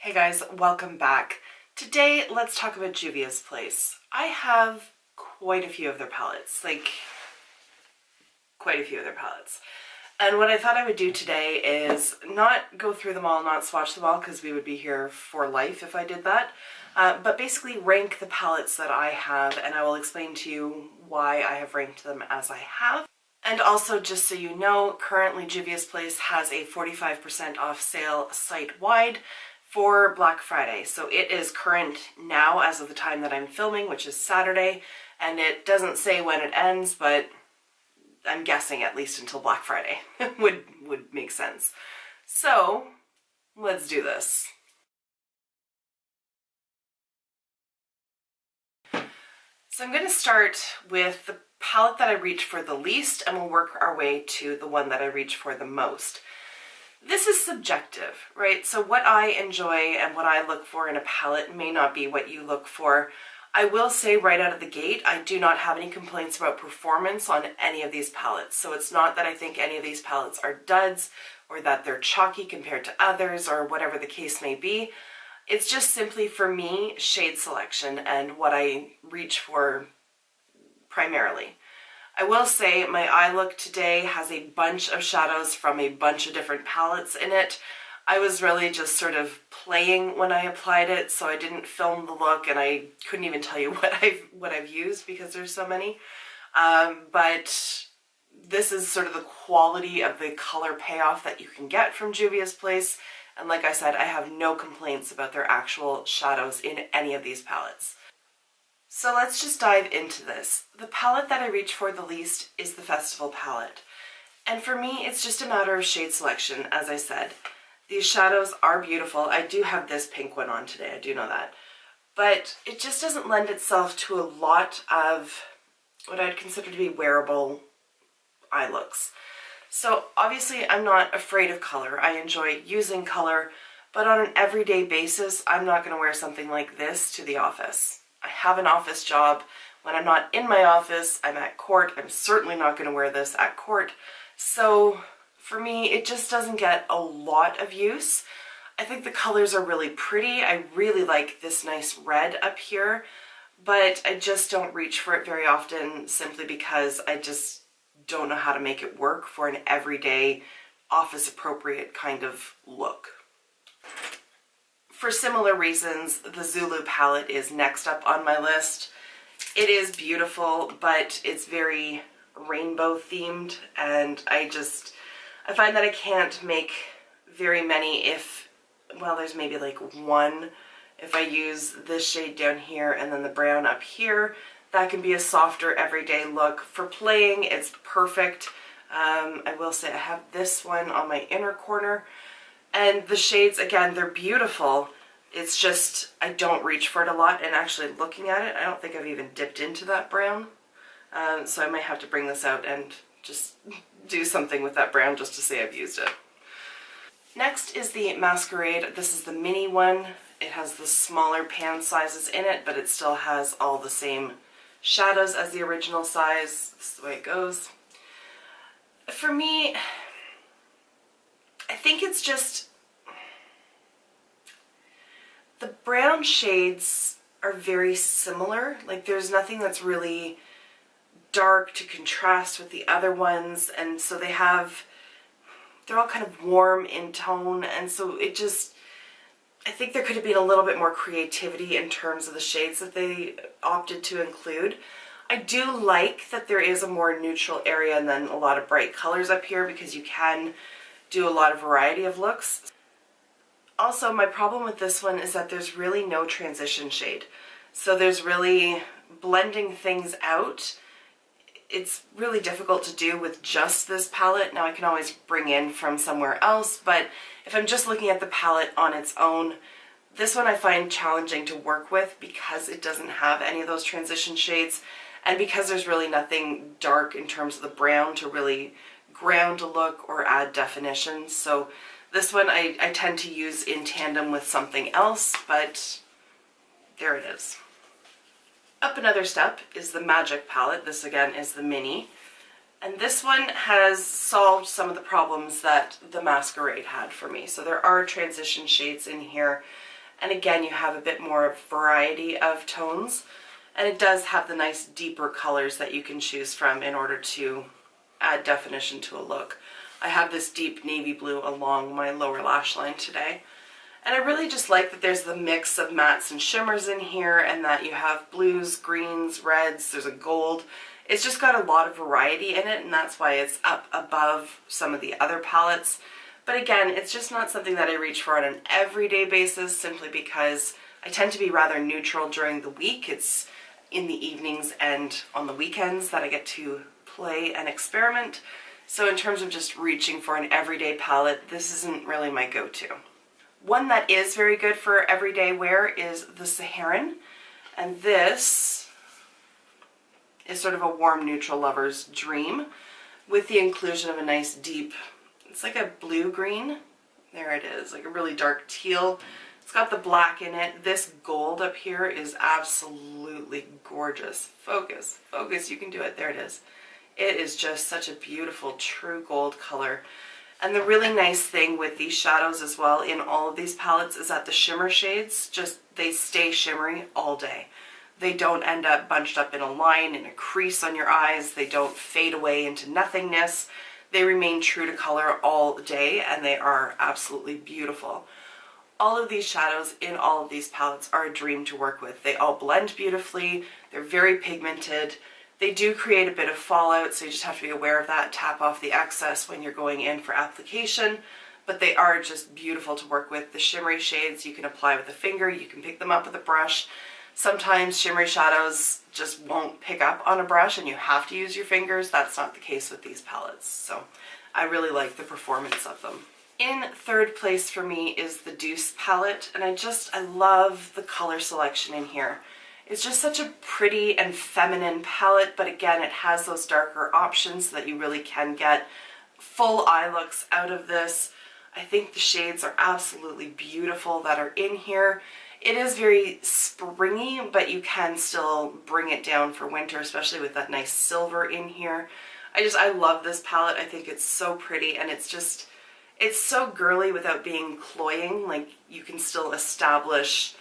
Hey guys, welcome back. Today, let's talk about JUVIA'S Place. I have quite a few of their palettes, And what I thought I would do today is not go through them all, not swatch them all, because we would be here for life if I did that, but basically rank the palettes that I have, and I will explain to you why I have ranked them as I have. And also, just so you know, currently JUVIA'S Place has a 45% off sale site-wide for Black Friday. So it is current now as of the time that I'm filming, which is Saturday, and it doesn't say when it ends, but I'm guessing at least until Black Friday would make sense. So let's do this. So I'm going to start with the palette that I reach for the least, and we'll work our way to the one that I reach for the most. This is subjective, right? So what I enjoy and what I look for in a palette may not be what you look for. I will say right out of the gate, I do not have any complaints about performance on any of these palettes. So it's not that I think any of these palettes are duds or that they're chalky compared to others or whatever the case may be. It's just simply, for me, shade selection and what I reach for primarily. I will say my eye look today has a bunch of shadows from a bunch of different palettes in it. I was really just sort of playing when I applied it, so I didn't film the look and I couldn't even tell you what I've used because there's so many. But this is sort of the quality of the color payoff that you can get from JUVIA'S Place. And like I said, I have no complaints about their actual shadows in any of these palettes. So let's just dive into this. The palette that I reach for the least is the Festival palette. And for me, it's just a matter of shade selection, as I said. These shadows are beautiful. I do have this pink one on today, I do know that. But it just doesn't lend itself to a lot of what I'd consider to be wearable eye looks. So obviously I'm not afraid of color. I enjoy using color, but on an everyday basis, I'm not going to wear something like this to the office. I have an office job. When I'm not in my office, I'm at court. I'm certainly not going to wear this at court. So for me, it just doesn't get a lot of use. I think the colors are really pretty. I really like this nice red up here, but I just don't reach for it very often simply because I just don't know how to make it work for an everyday office appropriate kind of look. For similar reasons, the Zulu palette is next up on my list. It is beautiful, but it's very rainbow themed, and I find that I can't make very many there's maybe like one. If I use this shade down here and then the brown up here, that can be a softer everyday look. For playing, it's perfect. I will say I have this one on my inner corner. And the shades, again, they're beautiful. It's just, I don't reach for it a lot. And actually looking at it, I don't think I've even dipped into that brown. So I might have to bring this out and just do something with that brown just to say I've used it. Next is the Masquerade. This is the mini one. It has the smaller pan sizes in it, but it still has all the same shadows as the original size. This is the way it goes. For me, I think it's just the brown shades are very similar. Like there's nothing that's really dark to contrast with the other ones, and so they're all kind of warm in tone, and so I think there could have been a little bit more creativity in terms of the shades that they opted to include. I do like that there is a more neutral area and then a lot of bright colors up here because you can do a lot of variety of looks. Also, my problem with this one is that there's really no transition shade. So there's really blending things out. It's really difficult to do with just this palette. Now I can always bring in from somewhere else, but if I'm just looking at the palette on its own, this one I find challenging to work with because it doesn't have any of those transition shades and because there's really nothing dark in terms of the brown to really ground a look or add definition. So this one I tend to use in tandem with something else, but there it is. Up another step is the Magic palette. This again is the mini. And this one has solved some of the problems that the Masquerade had for me. So there are transition shades in here. And again, you have a bit more variety of tones. And it does have the nice deeper colors that you can choose from in order to add definition to a look. I have this deep navy blue along my lower lash line today. And I really just like that there's the mix of mattes and shimmers in here, and that you have blues, greens, reds, there's a gold. It's just got a lot of variety in it, and that's why it's up above some of the other palettes. But again, it's just not something that I reach for on an everyday basis, simply because I tend to be rather neutral during the week. It's in the evenings and on the weekends that I get to play and experiment. So in terms of just reaching for an everyday palette, this isn't really my go-to. One that is very good for everyday wear is the Saharan, and this is sort of a warm neutral lover's dream with the inclusion of a nice deep, it's like a blue-green, there it is, like a really dark teal. It's got the black in it. This gold up here is absolutely gorgeous. Focus, focus, you can do it, there it is. It is just such a beautiful true gold color. And the really nice thing with these shadows as well in all of these palettes is that the shimmer shades, they stay shimmery all day. They don't end up bunched up in a line, in a crease on your eyes. They don't fade away into nothingness. They remain true to color all day, and they are absolutely beautiful. All of these shadows in all of these palettes are a dream to work with. They all blend beautifully. They're very pigmented. They do create a bit of fallout, so you just have to be aware of that. Tap off the excess when you're going in for application, but they are just beautiful to work with. The shimmery shades you can apply with a finger, you can pick them up with a brush. Sometimes shimmery shadows just won't pick up on a brush and you have to use your fingers. That's not the case with these palettes, so I really like the performance of them. In third place for me is the Deuce palette, and I love the color selection in here. It's just such a pretty and feminine palette, but again, it has those darker options so that you really can get full eye looks out of this. I think the shades are absolutely beautiful that are in here. It is very springy, but you can still bring it down for winter, especially with that nice silver in here. I love this palette. I think it's so pretty, and it's so girly without being cloying. Like, you can still establish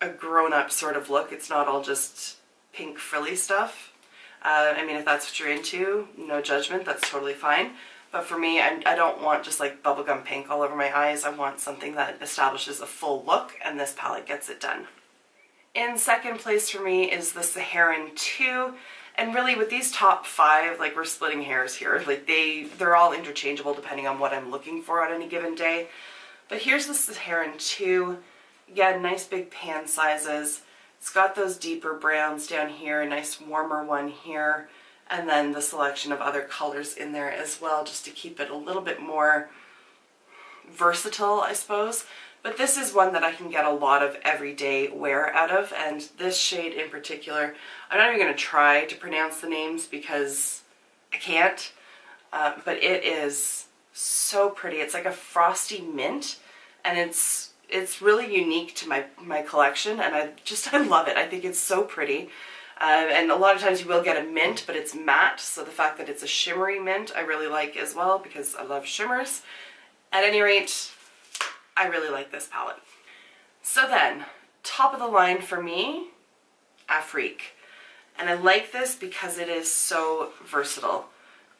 a grown-up sort of look. It's not all just pink frilly stuff. I mean, if that's what you're into, no judgment, that's totally fine. But for me, I don't want just like bubblegum pink all over my eyes. I want something that establishes a full look, and this palette gets it done. In second place for me is the Saharan 2. And really with these top 5, like, we're splitting hairs here. Like, they're all interchangeable depending on what I'm looking for on any given day. But here's the Saharan 2. Again, nice big pan sizes. It's got those deeper browns down here, a nice warmer one here, and then the selection of other colors in there as well, just to keep it a little bit more versatile, I suppose. But this is one that I can get a lot of everyday wear out of, and this shade in particular, I'm not even going to try to pronounce the names because I can't, but it is so pretty. It's like a frosty mint, and it's really unique to my collection, and I love it. I think it's so pretty. And a lot of times you will get a mint, but it's matte, so the fact that it's a shimmery mint I really like as well, because I love shimmers. At any rate, I really like this palette. So then, top of the line for me, Afrique. And I like this because it is so versatile.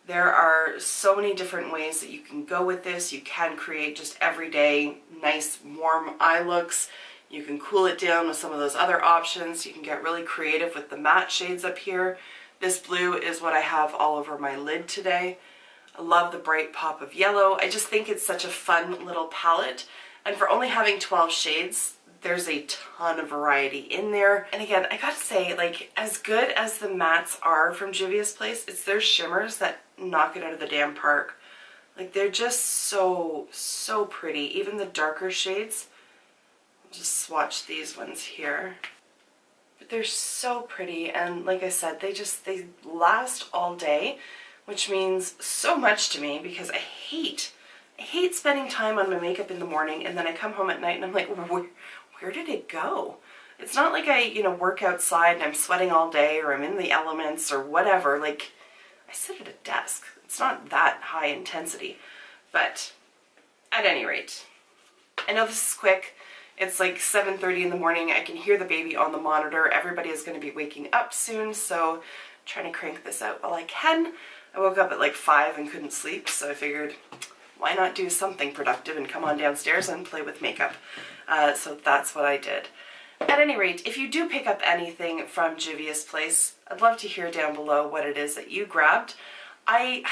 There are so many different ways that you can go with this. You can create just everyday, nice, warm eye looks. You can cool it down with some of those other options. You can get really creative with the matte shades up here. This blue is what I have all over my lid today. I love the bright pop of yellow. I just think it's such a fun little palette. And for only having 12 shades, there's a ton of variety in there. And again, I gotta say, like, as good as the mattes are from JUVIA'S Place, it's their shimmers that knock it out of the damn park. Like, they're just so, so pretty. Even the darker shades. I'll just swatch these ones here. But they're so pretty, and like I said, they last all day, which means so much to me because I hate spending time on my makeup in the morning and then I come home at night and I'm like, where did it go? It's not like I, work outside and I'm sweating all day or I'm in the elements or whatever. Like, I sit at a desk. It's not that high intensity. But at any rate, I know this is quick. It's like 7:30 in the morning. I can hear the baby on the monitor. Everybody is going to be waking up soon, so I'm trying to crank this out while I can. I woke up at like 5 and couldn't sleep, so I figured, why not do something productive and come on downstairs and play with makeup? So that's what I did. At any rate, if you do pick up anything from JUVIA'S Place, I'd love to hear down below what it is that you grabbed. I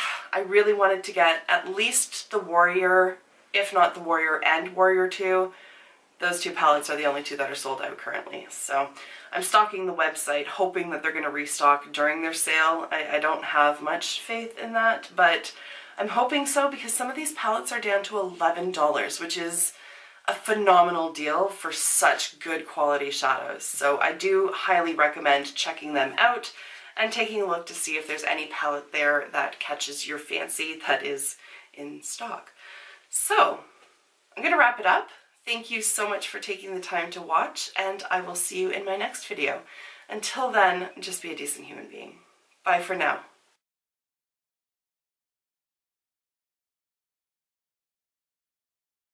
really wanted to get at least the Warrior, if not the Warrior and Warrior 2. Those two palettes are the only two that are sold out currently. So I'm stalking the website, hoping that they're going to restock during their sale. I don't have much faith in that, but I'm hoping so because some of these palettes are down to $11, which is a phenomenal deal for such good quality shadows. So I do highly recommend checking them out and taking a look to see if there's any palette there that catches your fancy that is in stock. So I'm going to wrap it up. Thank you so much for taking the time to watch, and I will see you in my next video. Until then, just be a decent human being. Bye for now.